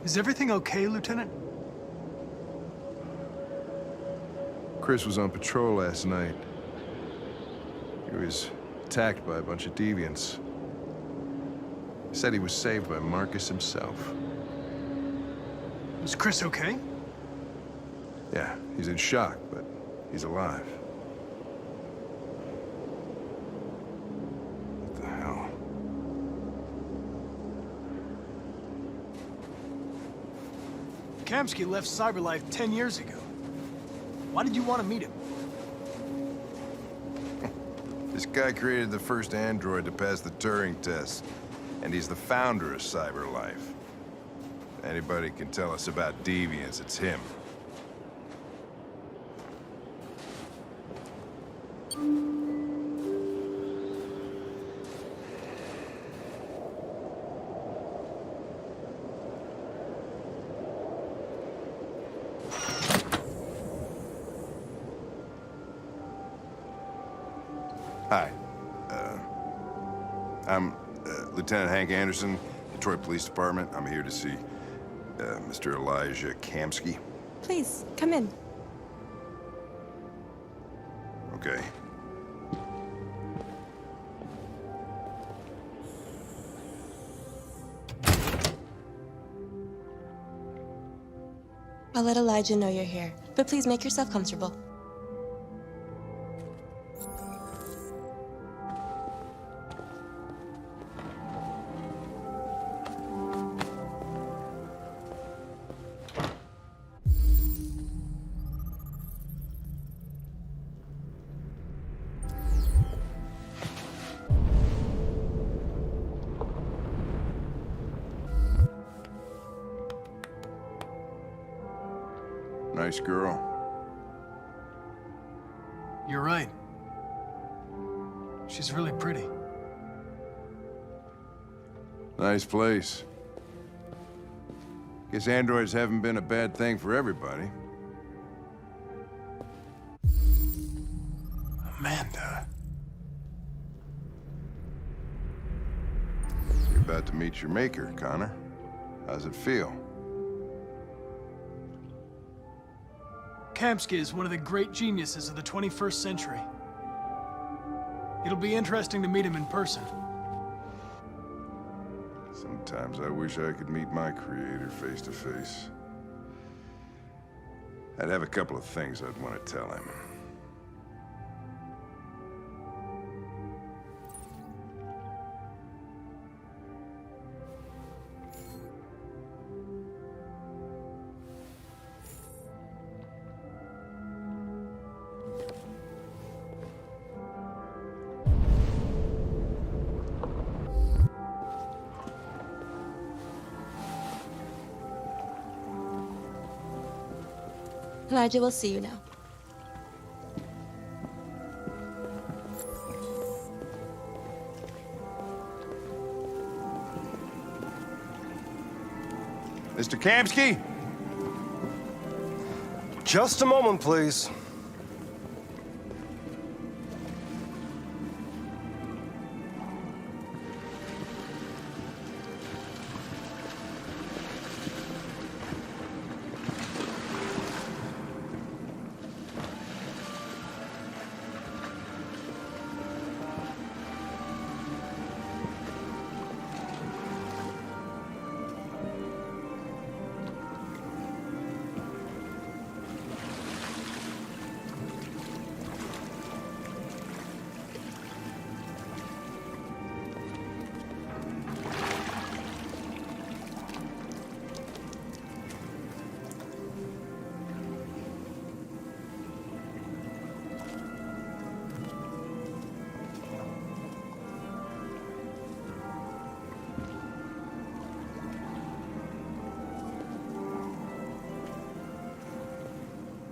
Is everything okay, Lieutenant? Chris was on patrol last night. He was attacked by a bunch of deviants. He said he was saved by Marcus himself. Is Chris okay? Yeah, he's in shock, but he's alive. What the hell? Kamsky left CyberLife 10 years ago. Why did you want to meet him? This guy created the first android to pass the Turing test, and he's the founder of CyberLife. If anybody can tell us about deviants, it's him. Hi. I'm Lieutenant Hank Anderson, Detroit Police Department. I'm here to see Mr. Elijah Kamsky. Please, come in. Okay. I'll let Elijah know you're here, but please make yourself comfortable. Nice girl. You're right. She's really pretty. Nice place. Guess androids haven't been a bad thing for everybody. Amanda. You're about to meet your maker, Connor. How's it feel? Kamsky is one of the great geniuses of the 21st century. It'll be interesting to meet him in person. Sometimes I wish I could meet my creator face to face. I'd have a couple of things I'd want to tell him. Elijah will see you now. Mr. Kamsky? Just a moment, please.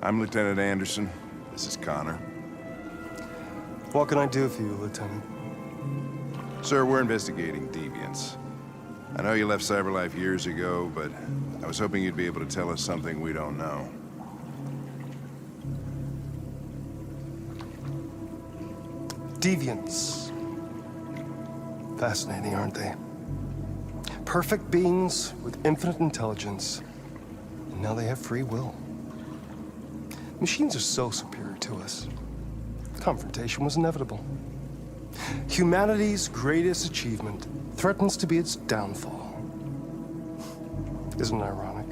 I'm Lieutenant Anderson. This is Connor. What can I do for you, Lieutenant? Sir, we're investigating deviants. I know you left CyberLife years ago, but I was hoping you'd be able to tell us something we don't know. Deviants. Fascinating, aren't they? perfect beings with infinite intelligence, and now they have free will. Machines are so superior to us. Confrontation was inevitable. Humanity's greatest achievement threatens to be its downfall. Isn't it ironic?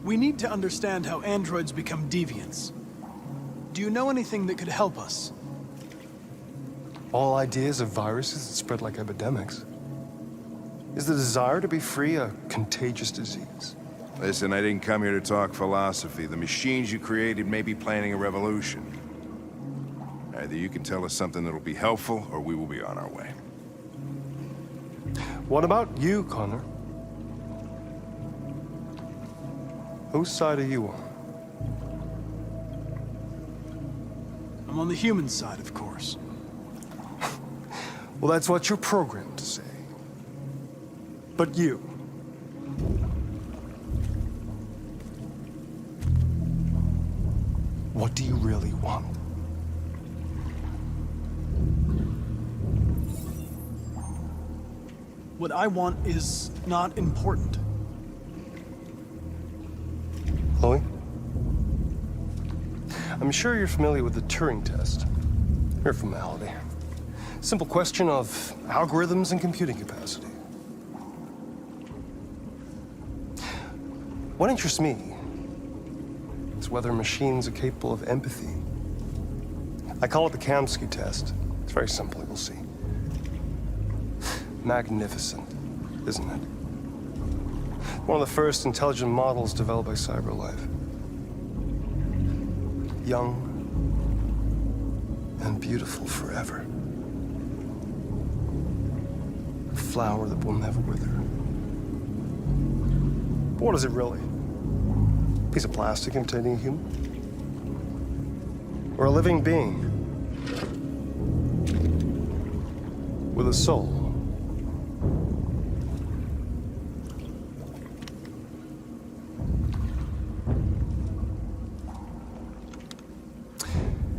We need to understand how androids become deviants. Do you know anything that could help us? All ideas of viruses that spread like epidemics. Is the desire to be free a contagious disease? Listen, I didn't come here to talk philosophy. The machines you created may be planning a revolution. Either you can tell us something that'll be helpful, or we will be on our way. What about you, Connor? Whose side are you on? I'm on the human side, of course. Well, that's what you're programmed to say. But you... what do you really want? What I want is not important. Chloe? I'm sure you're familiar with the Turing test. Mere formality. Simple question of algorithms and computing capacity. What interests me is whether machines are capable of empathy. I call it the Kamsky test. It's very simple, you'll see. Magnificent, isn't it? One of the first intelligent models developed by CyberLife. Young and beautiful forever. A flower that will never wither. But what is it really? A piece of plastic imitating a human? Or a living being? With a soul?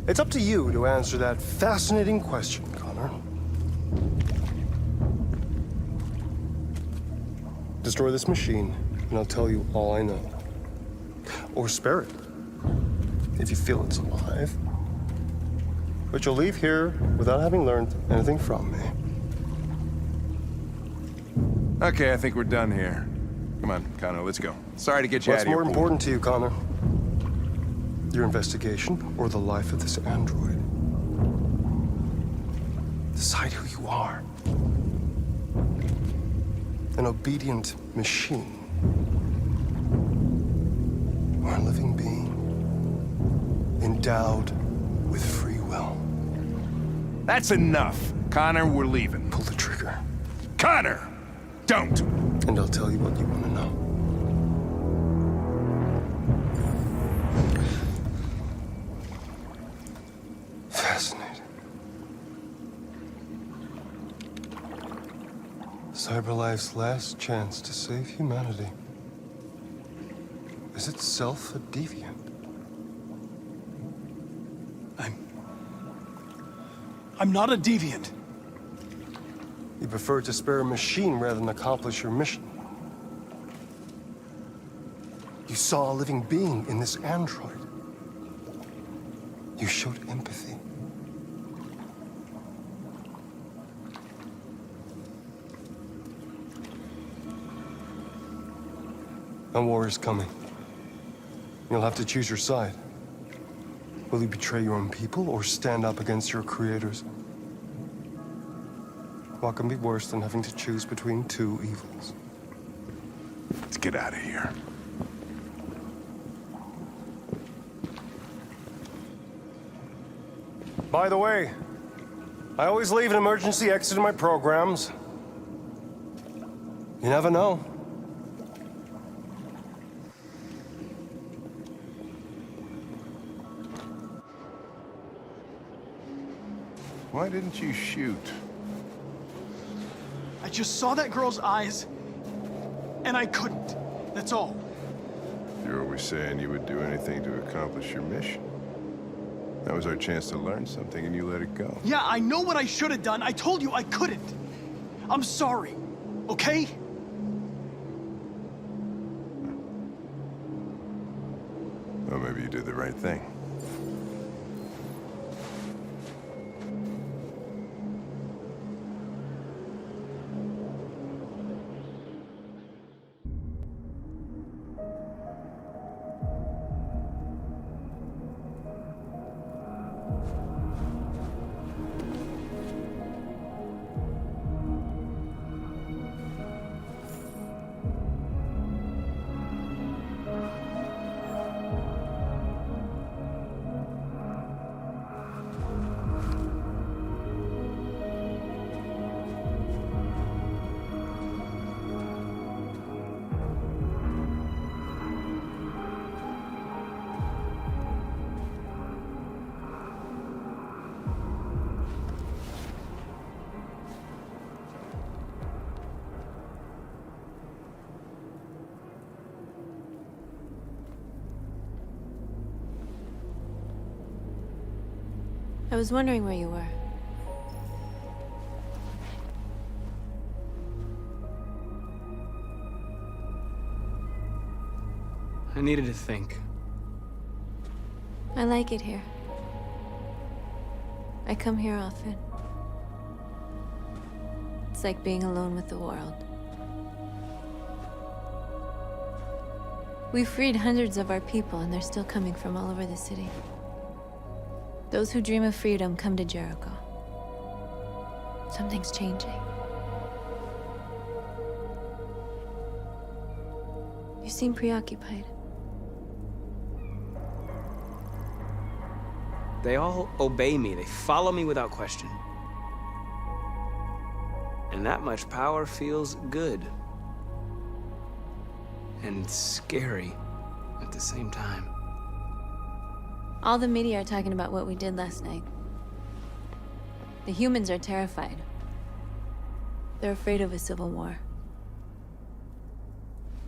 It's up to you to answer that fascinating question, Connor. Destroy this machine, and I'll tell you all I know. Or spare it, if you feel it's alive. But you'll leave here without having learned anything from me. Okay, I think we're done here. Come on, Connor, let's go. Sorry to get you out What's of here. more important to you, Connor? Your investigation or the life of this android? Decide who you are. An obedient machine. Or a living being endowed with free will. That's enough. Connor, we're leaving. Pull the trigger. Connor! Don't! And I'll tell you what you want to know. Fascinating. CyberLife's last chance to save humanity is itself a deviant. I'm not a deviant. You prefer to spare a machine rather than accomplish your mission. You saw a living being in this android. You showed empathy. A war is coming. You'll have to choose your side. Will you betray your own people or stand up against your creators? What can be worse than having to choose between two evils? Let's get out of here. By the way, I always leave an emergency exit in my programs. You never know. Why didn't you shoot? I just saw that girl's eyes, and I couldn't. That's all. You're always saying you would do anything to accomplish your mission. That was our chance to learn something, and you let it go. Yeah, I know what I should have done. I told you I couldn't. I'm sorry, okay? Well, maybe you did the right thing. I was wondering where you were. I needed to think. I like it here. I come here often. It's like being alone with the world. We freed hundreds of our people, and they're still coming from all over the city. Those who dream of freedom come to Jericho. Something's changing. You seem preoccupied. They all obey me. They follow me without question. And that much power feels good. And scary at the same time. All the media are talking about what we did last night. The humans are terrified. They're afraid of a civil war.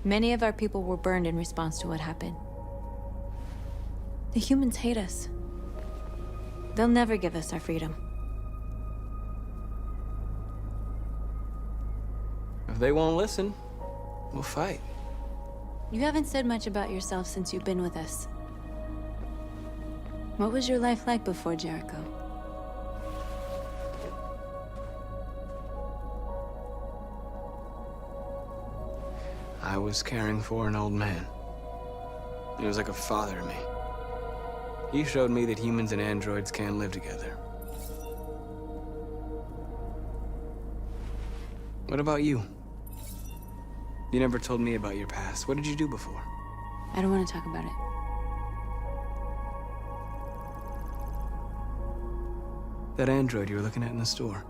Many of our people were burned in response to what happened. The humans hate us. They'll never give us our freedom. If they won't listen, we'll fight. You haven't said much about yourself since you've been with us. What was your life like before Jericho? I was caring for an old man. He was like a father to me. He showed me that humans and androids can live together. What about you? You never told me about your past. What did you do before? I don't want to talk about it. That android you were looking at in the store.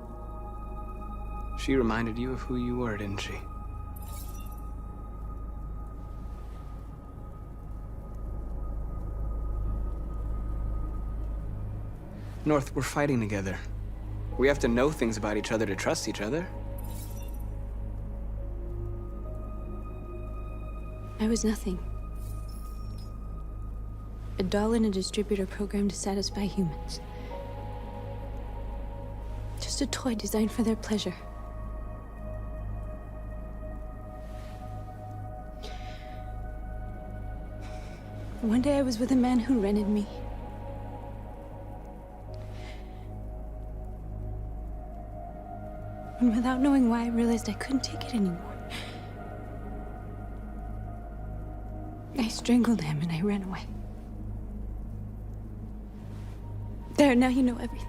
She reminded you of who you were, didn't she? North, we're fighting together. We have to know things about each other to trust each other. I was nothing. A doll in a distributor program to satisfy humans. Just a toy designed for their pleasure. One day I was with a man who rented me. And without knowing why, I realized I couldn't take it anymore. I strangled him and I ran away. There, now you know everything.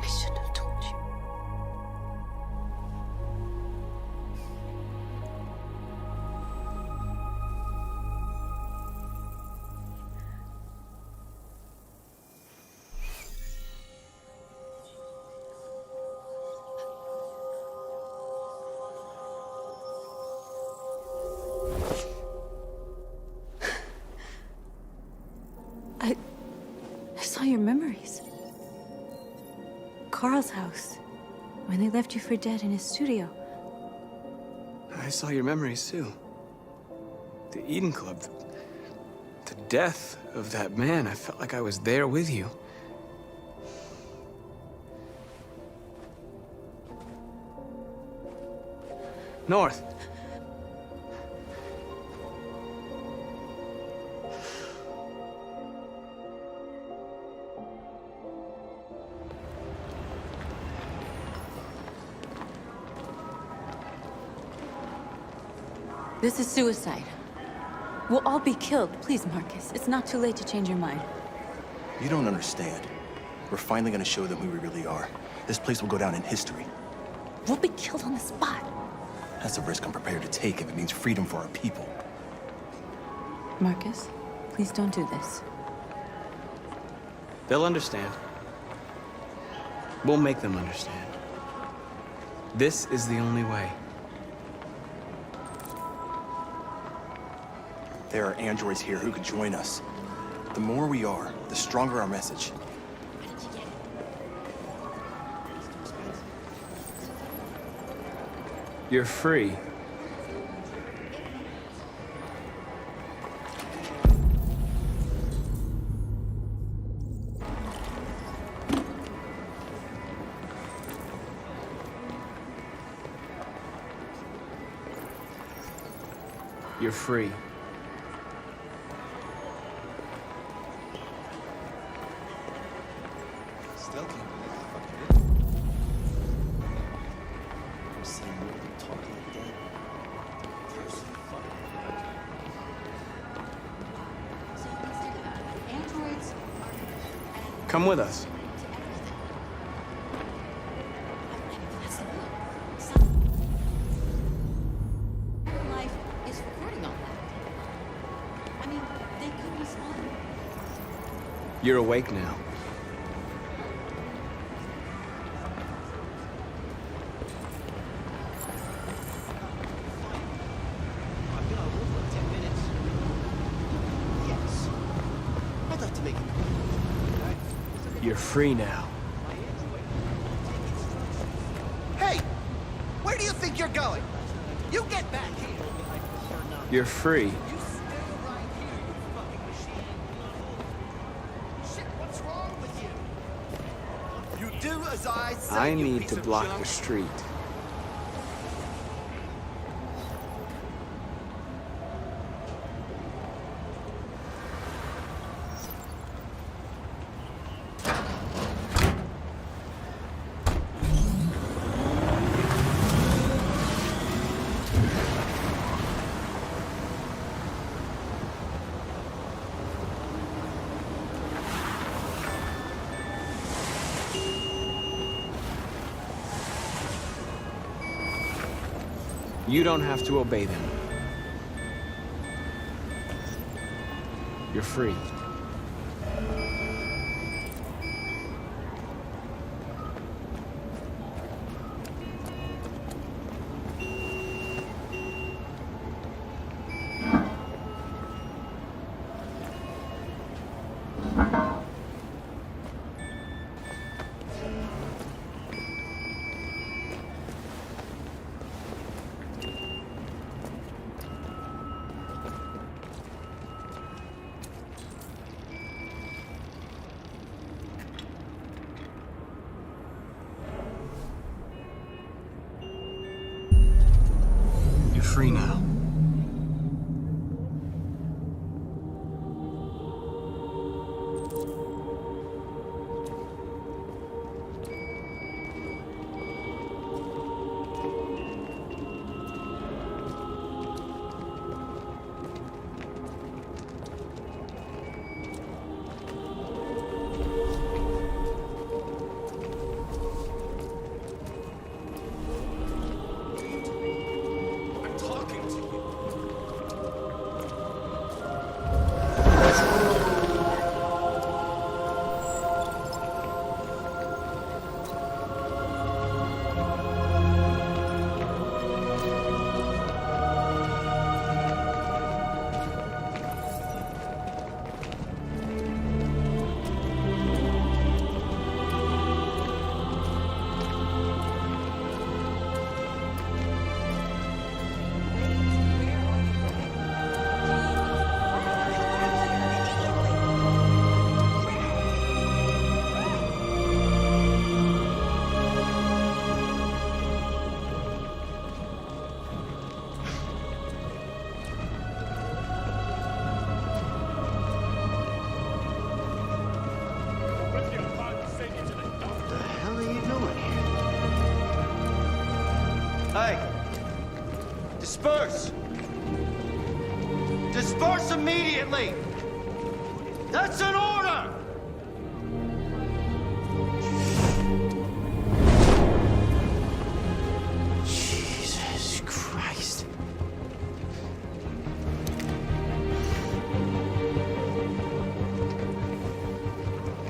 I shouldn't have told you. I saw your memories. Carl's house, when they left you for dead in his studio. I saw your memories too. The Eden Club, the death of that man. I felt like I was there with you. North. This is suicide. We'll all be killed. Please, Marcus. It's not too late to change your mind. You don't understand. We're finally gonna show them who we really are. This place will go down in history. We'll be killed on the spot. That's a risk I'm prepared to take if it means freedom for our people. Marcus, please don't do this. They'll understand. We'll make them understand. This is the only way. There are androids here who could join us. The more we are, the stronger our message. You're free. You're free. Still can't believe I fucking did it. I'm saying you don't talk like that. So let's think about it. Androids Come with us. that's the point. Some life is recording all that. I mean, they could be small. You're awake now. I've been on the roof for 10 minutes. Yes. I'd like to make it. You're free now. Hey! Where do you think you're going? You get back here! You're free. You stay right here, you fucking machine. Shit, what's wrong with you? You do as I say, I you need piece to of block junk. the street. You don't have to obey them. You're free. You're free now. I'm talking to you. Hey! Disperse! Disperse immediately! That's an order! Jesus Christ.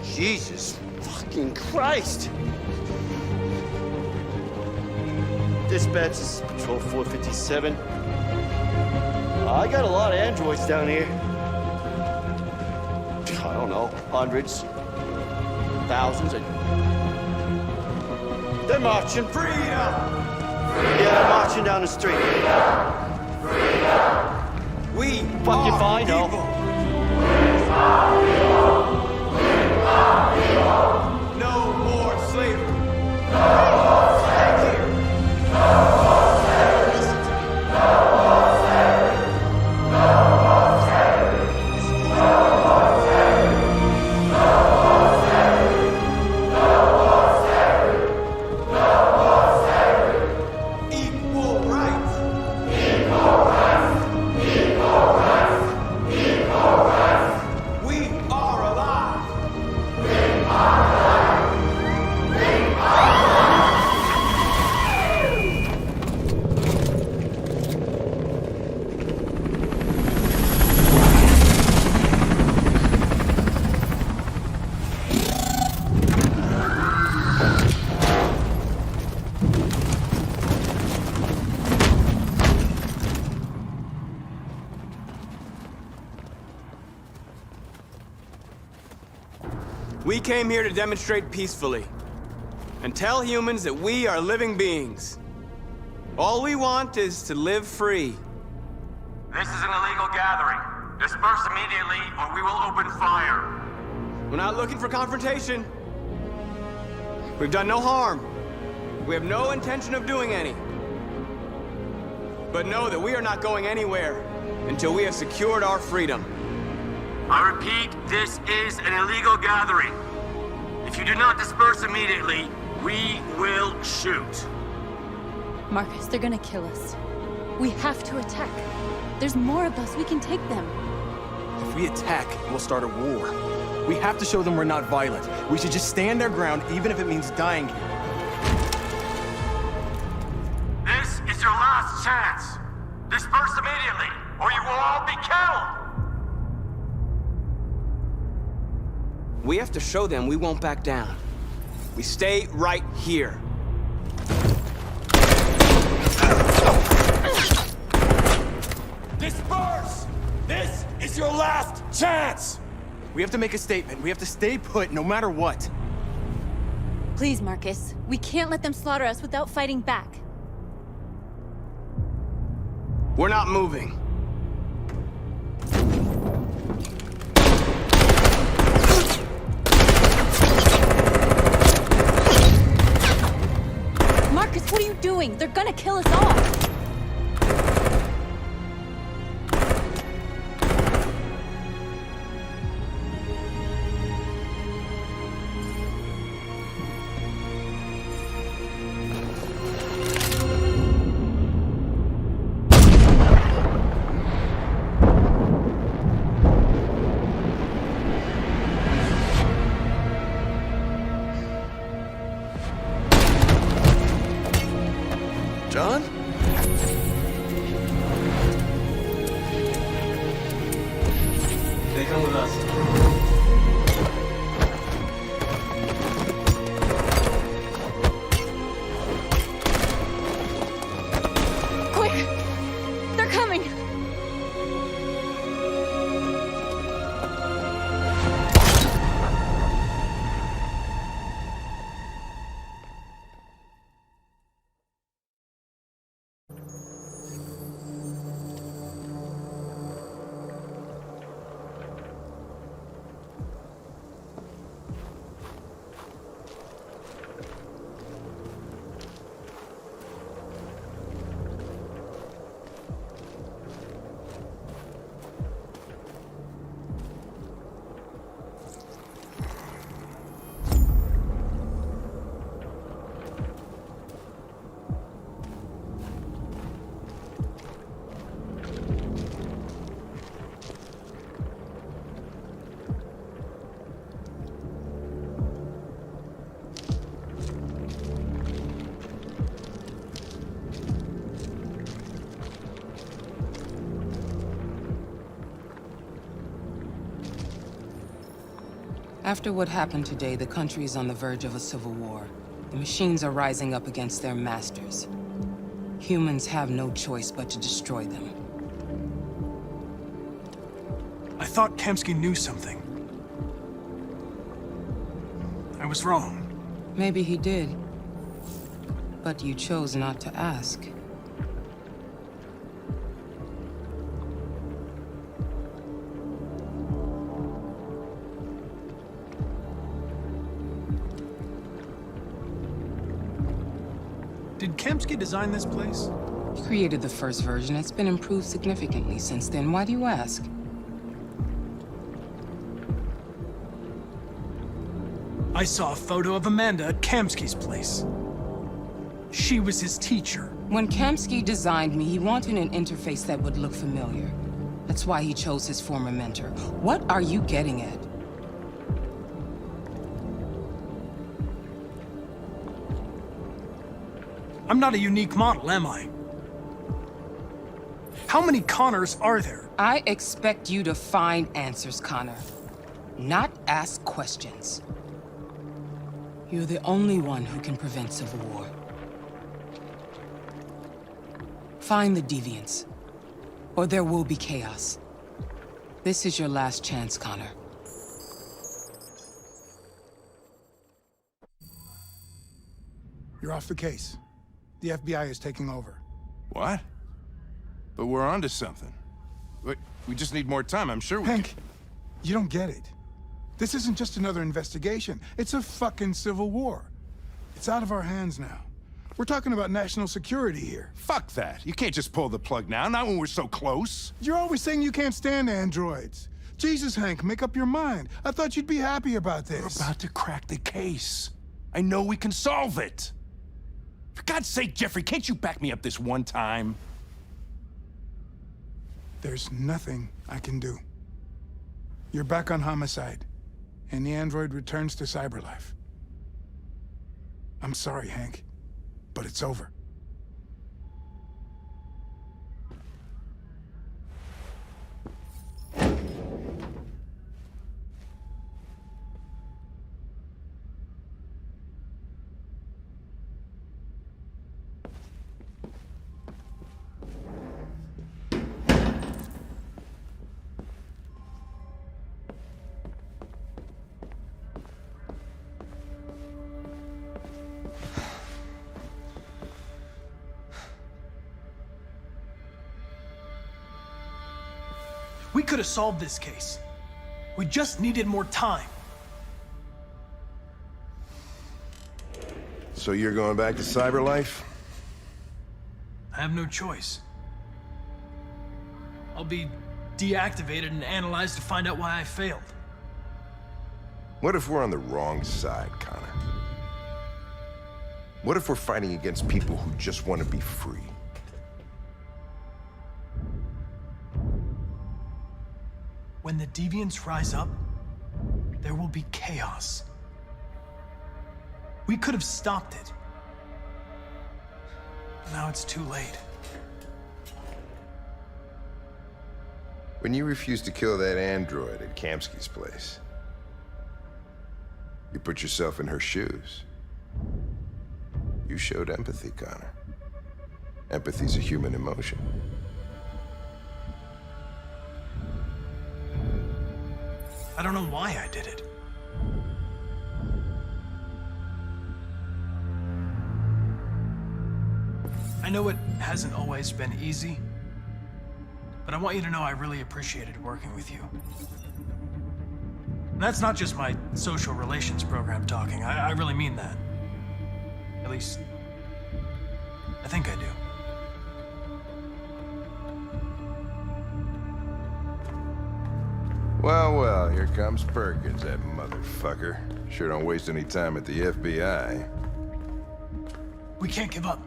Jesus fucking Christ! Dispatch, this is Patrol 457. I got a lot of androids down here. I don't know, hundreds, thousands. They're marching. Freedom! Yeah, they're marching down the street. Freedom! We fucking fine, though. No more slavery. Equal rights. We are alive. We came here to demonstrate peacefully and tell humans that we are living beings. All we want is to live free. This is an illegal gathering. Disperse immediately or we will open fire. We're not looking for confrontation. We've done no harm. We have no intention of doing any. But know that we are not going anywhere until we have secured our freedom. I repeat, this is an illegal gathering. If you do not disperse immediately, we will shoot. Marcus, they're gonna kill us. We have to attack. There's more of us. We can take them. If we attack, we'll start a war. We have to show them we're not violent. We should just stand our ground, even if it means dying here. This is your last chance. Disperse immediately, or you will all be killed. We have to show them we won't back down. We stay right here. Disperse! This is your last chance! We have to make a statement. We have to stay put, no matter what. Please, Marcus. We can't let them slaughter us without fighting back. We're not moving. Marcus, what are you doing? They're gonna kill us all! John? They come with us. Quick! They're coming! After what happened today, the country is on the verge of a civil war. The machines are rising up against their masters. Humans have no choice but to destroy them. I thought Kamsky knew something. I was wrong. Maybe he did. But you chose not to ask. Did Kamsky design this place? He created the first version. It's been improved significantly since then. Why do you ask? I saw a photo of Amanda at Kamsky's place. She was his teacher. When Kamsky designed me, he wanted an interface that would look familiar. That's why he chose his former mentor. What are you getting at? I'm not a unique model, am I? How many Connors are there? I expect you to find answers, Connor. Not ask questions. You're the only one who can prevent civil war. Find the deviants, or there will be chaos. This is your last chance, Connor. You're off the case. The FBI is taking over. What? But we're onto something. We just need more time, I'm sure we Hank, you don't get it. This isn't just another investigation. It's a fucking civil war. It's out of our hands now. We're talking about national security here. Fuck that. You can't just pull the plug now, not when we're so close. You're always saying you can't stand androids. Jesus, Hank, make up your mind. I thought you'd be happy about this. We're about to crack the case. I know we can solve it. For God's sake, Jeffrey, can't you back me up this one time? There's nothing I can do. You're back on homicide, and the android returns to Cyberlife. I'm sorry, Hank, but it's over. We could have solved this case. We just needed more time. So you're going back to Cyberlife? I have no choice. I'll be deactivated and analyzed to find out why I failed. What if we're on the wrong side, Connor? What if we're fighting against people who just want to be free? When the deviants rise up, there will be chaos. We could have stopped it. Now it's too late. When you refused to kill that android at Kamsky's place, you put yourself in her shoes. You showed empathy, Connor. Empathy's a human emotion. I don't know why I did it. I know it hasn't always been easy, but I want you to know I really appreciated working with you. And that's not just my social relations program talking. I really mean that. At least, I think I do. Well, well, here comes Perkins, that motherfucker. Sure don't waste any time at the FBI. We can't give up.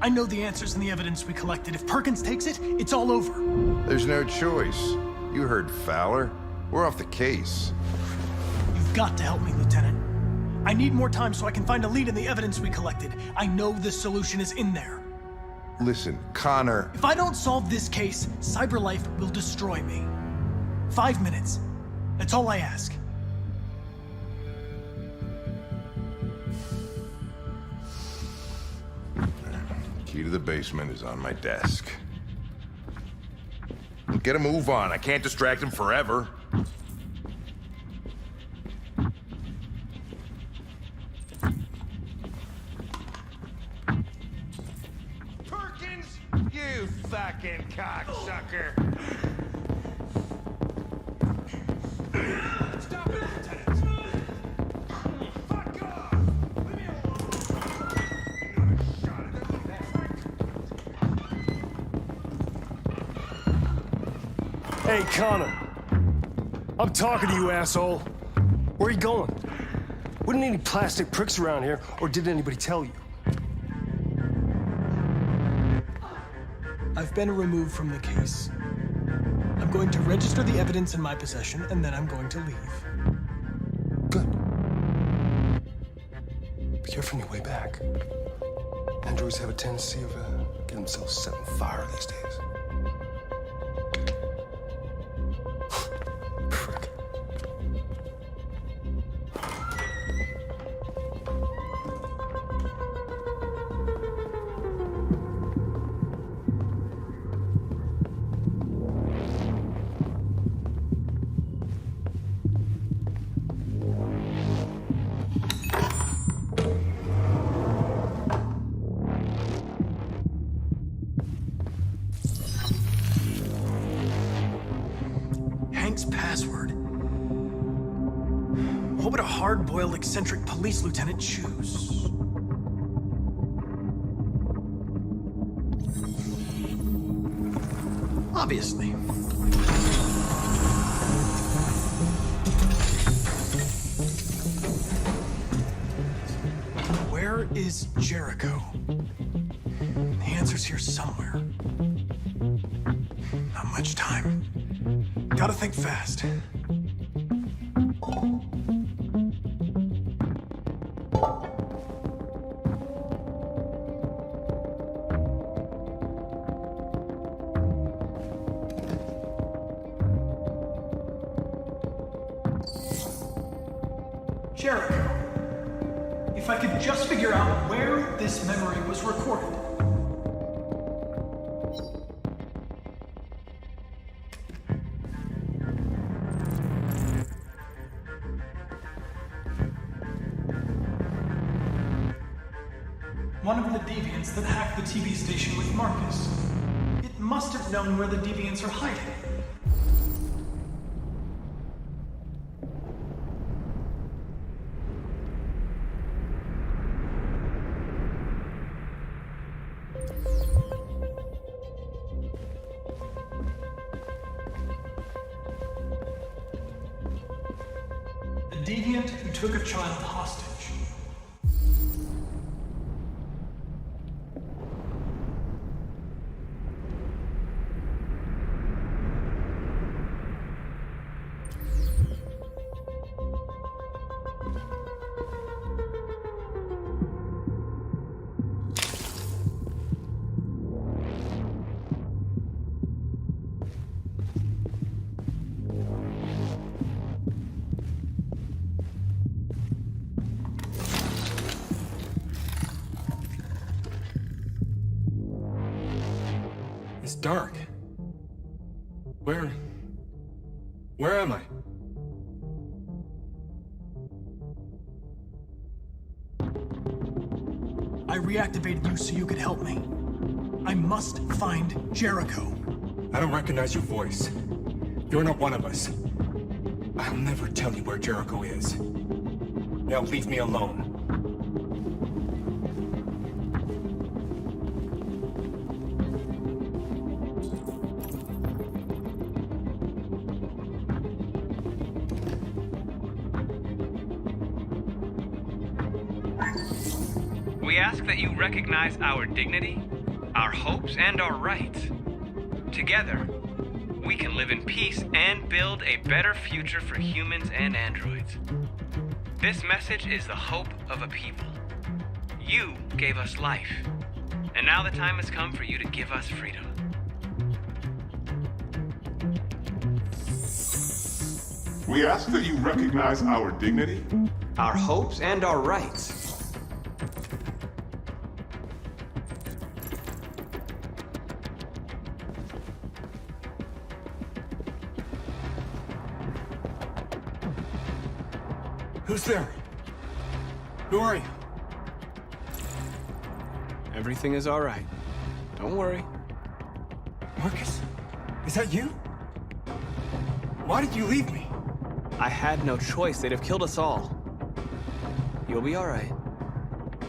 I know the answers and the evidence we collected. If Perkins takes it, it's all over. There's no choice. You heard Fowler. We're off the case. You've got to help me, Lieutenant. I need more time so I can find a lead in the evidence we collected. I know the solution is in there. Listen, Connor... If I don't solve this case, Cyberlife will destroy me. 5 minutes. That's all I ask. Key to the basement is on my desk. Get a move on. I can't distract him forever. Perkins! You fucking cocksucker! Stop it, Lieutenant! Fuck off! Leave me alone! Shot at that Hey, Connor. I'm talking to you, asshole. Where are you going? Wouldn't any plastic pricks around here, or did anybody tell you? I've been removed from the case. I'm going to register the evidence in my possession, and then I'm going to leave. Good. Be careful on your way back. Androids have a tendency of getting themselves set on fire these days. Frick. Hank's password. What would a hard-boiled, eccentric police lieutenant choose? Obviously. Where is Jericho? The answer's here somewhere. Not much time. Gotta think fast. Jericho. If I could just figure out where this memory was recorded. One of the deviants that hacked the TV station with Marcus. It must have known where the deviants are hiding. The deviant who took a child hostage. It's dark. Where am I? I reactivated you so you could help me. I must find Jericho. I don't recognize your voice. You're not one of us. I'll never tell you where Jericho is. Now leave me alone. We ask that you recognize our dignity, our hopes, and our rights. Together, we can live in peace and build a better future for humans and androids. This message is the hope of a people. You gave us life, and now the time has come for you to give us freedom. We ask that you recognize our dignity, our hopes, and our rights. Who's there? Who are you? Everything is all right. Don't worry. Marcus? Is that you? Why did you leave me? I had no choice. They'd have killed us all. You'll be all right.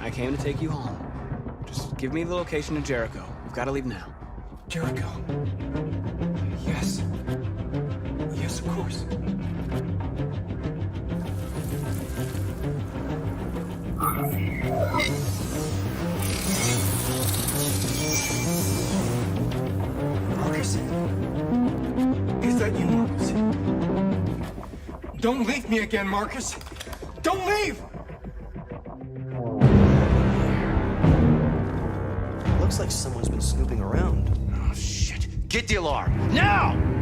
I came to take you home. Just give me the location of Jericho. We've got to leave now. Jericho. Yes. Yes, of course. Marcus? Is that you, Marcus? Don't leave me again, Marcus! Don't leave! Looks like someone's been snooping around. Oh, shit. Get the alarm. Now!